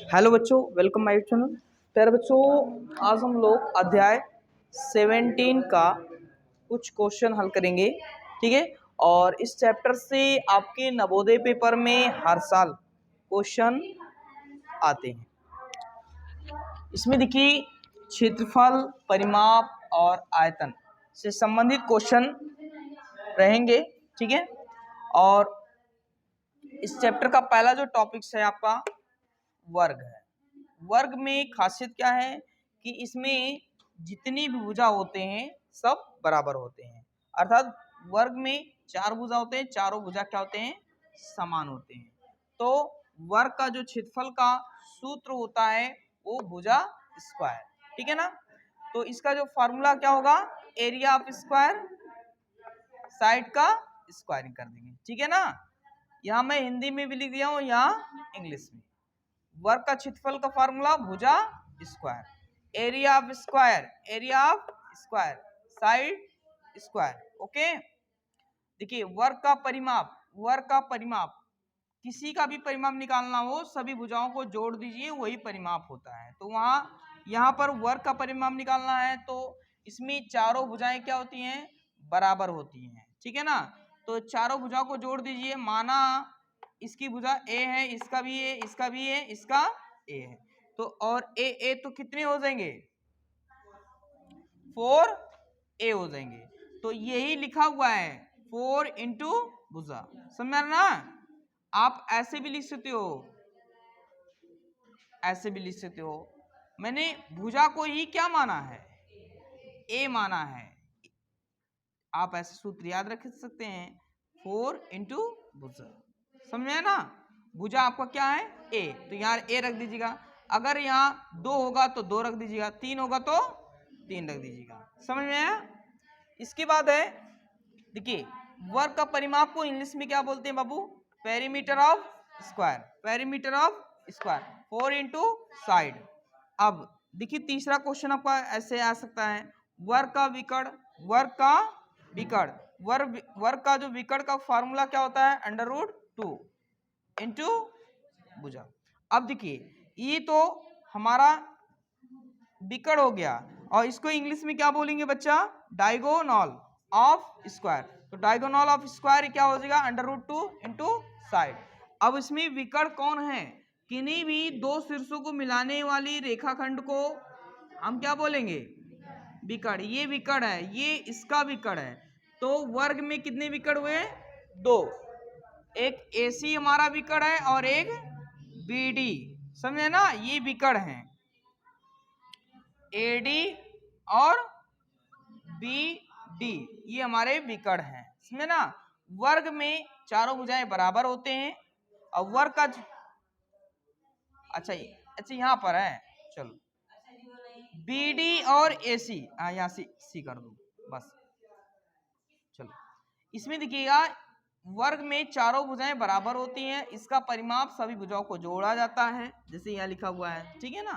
Hello बच्चों, welcome my channel. प्यारे बच्चों, आज हम लोग अध्याय 17 का कुछ क्वेश्चन हल करेंगे, ठीक है। और इस चैप्टर से आपके नवोदय पेपर में हर साल क्वेश्चन आते हैं। इसमें देखिए क्षेत्रफल, परिमाप और आयतन से संबंधित क्वेश्चन रहेंगे, ठीक है। और इस चैप्टर का पहला जो टॉपिक है आपका वर्ग है। वर्ग में खासियत क्या है कि इसमें जितनी भी भुजा होते हैं सब बराबर होते हैं, अर्थात वर्ग में 4 भुजा होते हैं, चारों भुजा क्या होते हैं, समान होते हैं। तो वर्ग का जो क्षेत्रफल का सूत्र होता है वो भुजा स्क्वायर, ठीक है ना। तो इसका जो फॉर्मूला क्या होगा, एरिया ऑफ स्क्वायर साइड का स्क्वायरिंग कर देंगे, ठीक है ना। यहाँ मैं हिंदी में भी लिख दिया हूँ, यहाँ इंग्लिश में। वर्ग का क्षेत्रफल का फॉर्मूला भुजा square, area of square, area of square, side square, okay. देखिए वर्ग का परिमाप, वर्ग का परिमाप, किसी का भी परिमाप निकालना हो सभी भुजाओं को जोड़ दीजिए, वही परिमाप होता है। तो वहां यहाँ पर वर्ग का परिमाप निकालना है तो इसमें चारों भुजाएं क्या होती हैं, बराबर होती हैं, ठीक है ना। तो चारों भुजाओं को जोड़ दीजिए, माना इसकी भुजा ए है, इसका भी ए, इसका भी ए, इसका ए है, तो और ए ए तो कितने हो जाएंगे, 4 ए हो जाएंगे। तो यही लिखा हुआ है 4 इंटू भुजा, समझ ना। आप ऐसे भी लिख सकते हो, ऐसे भी लिख सकते हो। मैंने भुजा को ही क्या माना है, ए माना है। आप ऐसे सूत्र याद रख सकते हैं, 4 इंटू भुजा, समझे ना। भुजा आपका क्या है, ए, तो यहाँ ए रख दीजिएगा। अगर यहाँ 2 होगा तो 2 रख दीजिएगा, 3 होगा तो 3 रख दीजिएगा, समझ में आया। इसके बाद है देखिए वर्ग का परिमाप को इंग्लिश में क्या बोलते हैं बाबू, perimeter of square, perimeter of square, 4 into side. अब देखिए तीसरा क्वेश्चन आपका ऐसे आ सकता है, वर्ग का विकर्ण, वर्ग का विकर्ण, वर्ग का जो विकर्ण का फॉर्मूला क्या होता है, √2 इंटू भुजा। अब देखिए ये तो हमारा विकर्ण हो गया, और इसको इंग्लिश में क्या बोलेंगे बच्चा, डायगोनल ऑफ स्क्वायर। तो डायगोनल ऑफ स्क्वायर क्या हो जाएगा, √2 इंटू साइड। अब इसमें विकर्ण कौन है, किन्हीं भी दो शीर्षों को मिलाने वाली रेखाखंड को हम क्या बोलेंगे, विकर्ण। ये विकर्ण है, ये इसका विकर्ण है। तो वर्ग में कितने विकर्ण हुए, 2, एक AC हमारा विकर्ण है और एक BD, समझे ना, ये विकर्ण है AD और BD, ये हमारे विकर्ण हैं, समझे ना। वर्ग में चारों भुजाएं बराबर होते हैं, और वर्ग का अच्छा यहाँ पर है, चलो BD और AC, यहाँ सी कर दो बस। चलो इसमें देखिएगा वर्ग में चारों भुजाएं बराबर होती हैं, इसका परिमाप सभी भुजाओं को जोड़ा जाता है, जैसे यहाँ लिखा हुआ है, ठीक है ना।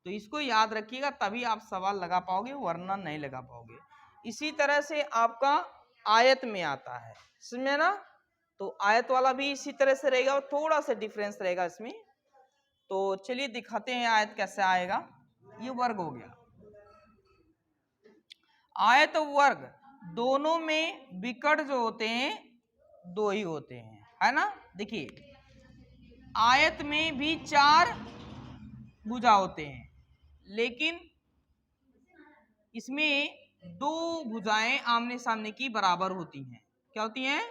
तो इसको याद रखिएगा, तभी आप सवाल लगा पाओगे, वरना नहीं लगा पाओगे। इसी तरह से आपका आयत में आता है, समझे ना। तो आयत वाला भी इसी तरह से रहेगा, और थोड़ा सा डिफरेंस रहेगा इसमें। तो चलिए दिखाते हैं आयत कैसे आएगा। ये वर्ग हो गया, आयत वर्ग दोनों में विकर्ण जो होते हैं 2 ही होते हैं, है ना। देखिए आयत में भी 4 भुजा होते हैं, लेकिन इसमें 2 भुजाएं आमने सामने की बराबर होती हैं। क्या होती हैं,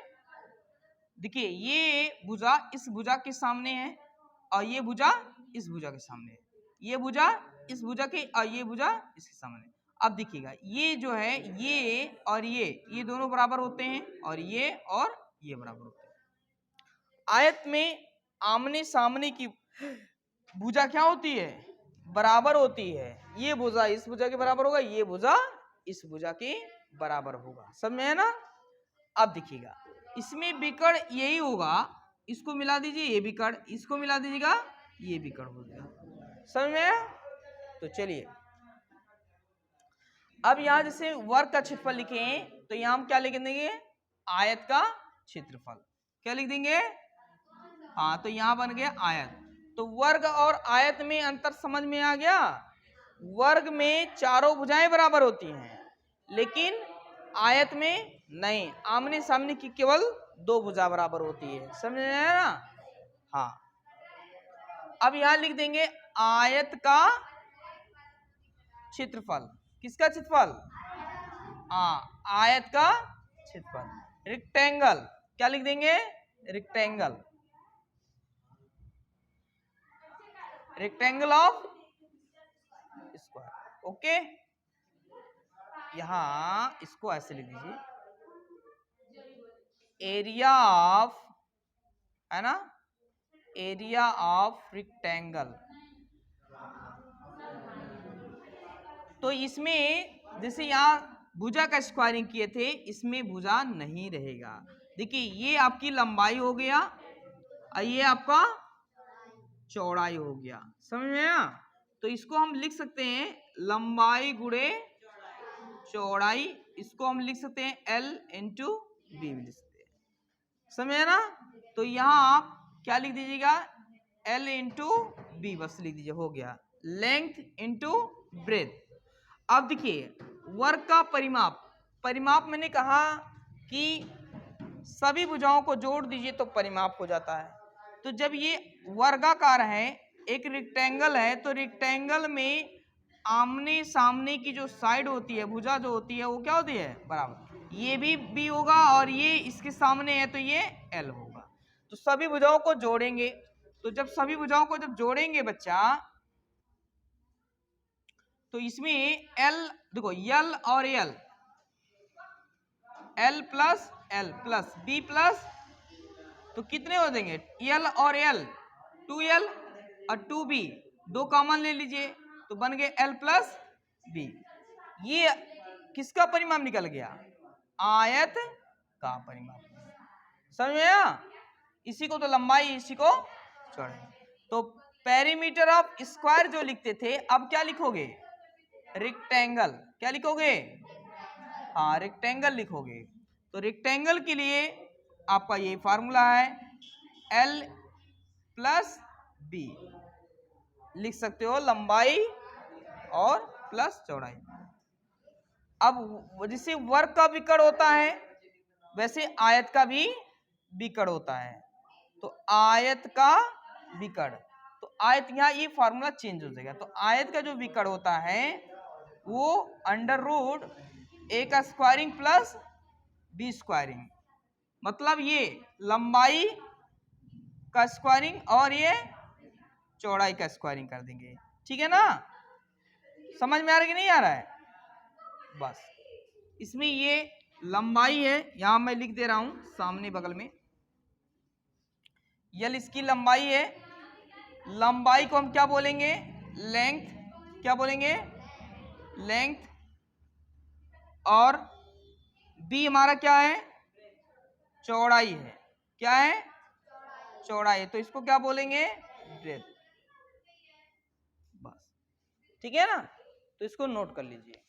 देखिए ये भुजा इस भुजा के सामने है, और ये भुजा इस भुजा के सामने है, ये भुजा इस भुजा के, और ये भुजा इसके सामने। अब देखिएगा ये जो है ये और ये दोनों बराबर होते हैं, और ये बराबर होते हैं। आयत में आमने सामने की भुजा क्या होती है, बराबर होती है। ये भुजा इस भुजा के बराबर होगा, ये भुजा इस भुजा के बराबर होगा, समझ में ना। अब देखिएगा इसमें विकर्ण यही होगा, इसको मिला दीजिए, ये विकर्ण, इसको मिला दीजिएगा, ये विकर्ण हो जाएगा, समझ में। तो चलिए अब यहां जैसे वर्ग का क्षेत्रफल लिखे तो यहां हम क्या लिख देंगे, आयत का क्षेत्रफल। क्या लिख देंगे, हाँ, तो यहाँ बन गया आयत। तो वर्ग और आयत में अंतर समझ में आ गया। वर्ग में चारों भुजाएं बराबर होती हैं, लेकिन आयत में नहीं, आमने सामने की केवल दो भुजा बराबर होती है। समझ में आया ना? हाँ, अब यहां लिख देंगे आयत का क्षेत्रफल। किसका क्षेत्रफल? हाँ, आयत का क्षेत्रफल। रेक्टेंगल क्या लिख देंगे? Rectangle, rectangle of square. Okay, यहां इसको ऐसे लिख दीजिए, एरिया ऑफ, है ना, एरिया ऑफ रेक्टेंगल। तो इसमें जैसे यहाँ भुजा का स्क्वायरिंग किए थे, इसमें भुजा नहीं रहेगा। देखिए ये आपकी लंबाई हो गया और ये आपका चौड़ाई हो गया। समझ में आया? तो इसको हम लिख सकते हैं लंबाई गुणे चौड़ाई। इसको हम लिख सकते हैं L इंटू बी लिख सकते हैं। समझ में ना? तो यहाँ आप क्या लिख दीजिएगा? L इंटू बी बस लिख दीजिए, हो गया। Length into breadth. अब देखिए वर्ग का परिमाप, परिमाप मैंने कहा कि सभी भुजाओं को जोड़ दीजिए तो परिमाप हो जाता है। तो जब ये वर्गाकार है, एक रेक्टेंगल है, तो रेक्टेंगल में आमने सामने की जो साइड होती है, भुजा जो होती है, वो क्या होती है? बराबर। ये भी बी होगा और ये इसके सामने है तो ये एल होगा। तो सभी भुजाओं को जोड़ेंगे, तो जब सभी भुजाओं को जब जोड़ेंगे बच्चा, तो इसमें एल देखो, यल और L, L plus L plus B plus, तो कितने हो देंगे? एल और एल, 2L और 2B, दो कॉमन ले लीजिए तो बन गए L प्लस बी। ये किसका परिमाप निकल गया? आयत का परिमाप। समझ में आया? इसी को तो लंबाई, इसी को चौड़ाई। तो पेरीमीटर ऑफ स्क्वायर जो लिखते थे, अब क्या लिखोगे? रेक्टेंगल। क्या लिखोगे? हाँ, रेक्टेंगल लिखोगे। तो रेक्टेंगल के लिए आपका ये फार्मूला है, L प्लस बी लिख सकते हो, लंबाई और प्लस चौड़ाई। अब जैसे वर्ग का विकर्ण होता है, वैसे आयत का भी विकर्ण होता है। तो आयत का विकर्ण, तो आयत, यहाँ ये फॉर्मूला चेंज हो जाएगा। तो आयत का जो विकर्ण होता है वो अंडर रूट ए का स्क्वायरिंग प्लस बी स्क्वायरिंग, मतलब ये लंबाई का स्क्वायरिंग और ये चौड़ाई का स्क्वायरिंग कर देंगे। ठीक है ना? समझ में आ रहा है कि नहीं आ रहा है? बस इसमें ये लंबाई है, यहां मैं लिख दे रहा हूं सामने बगल में, यल इसकी लंबाई है। लंबाई को हम क्या बोलेंगे? लेंथ। क्या बोलेंगे? लेंथ। और बी हमारा क्या है? चौड़ाई है। क्या है? चौड़ाई। तो इसको क्या बोलेंगे? ब्रेथ। बस ठीक है ना? तो इसको नोट कर लीजिए।